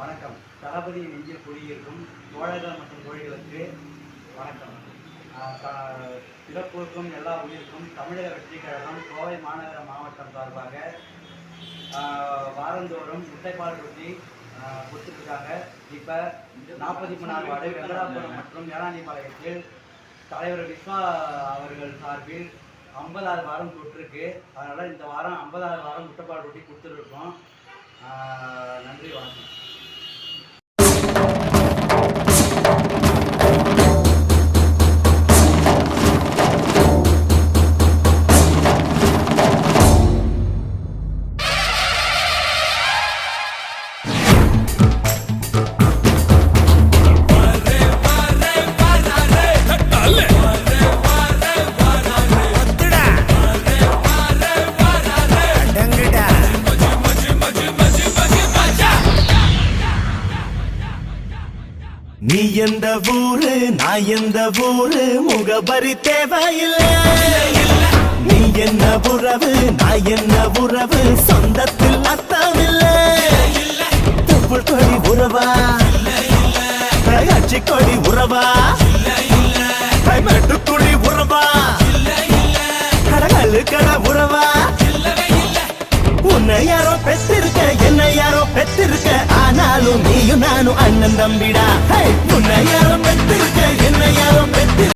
வணக்கம். தளபதி நெஞ்சில் குடியிருக்கும் தோழர்கள் மற்றும் தோழிகளுக்கு வணக்கம். பிறப்புக்கும் எல்லா உயிருக்கும் தமிழக வெற்றி கழகம் கோவை மாநகர மாவட்டம் சார்பாக வாரந்தோறும் முட்டைப்பால் ரொட்டி கொடுத்துருக்காங்க. இப்போ 43 வார்டு வெங்கடாபுரம் மற்றும் ஏழாண்டிபாளையத்தில் தலைவர் விஸ்வா அவர்கள் சார்பில் 50வது வாரம் தொற்றுருக்கு. அதனால் இந்த வாரம் 50வது வாரம் முட்டைப்பால் ரொட்டி கொடுத்துருக்கோம். நன்றி, வணக்கம். நீ எந்த ஊரு நான் எந்த ஊரு முகபரி தேவையில்லை. நீ என்ன உறவு நான் என்ன உறவு சொந்தத்தில் அர்த்தமில்லை. தொப்புள் கொடி உறவா அச்சி கொடி உறவா மெட்டுக்குழி உறவா கடகல்லு கட உறவா உன்னை யாரோ பெற்றிருக்க என்ன யாரோ பெற்றிருக்க ஆனாலும் நீயும் நானும் அண்ணன் தம்பிடா. உன்னை யாரோ பெற்றிருக்க என்ன யாரோ பெற்றிருக்க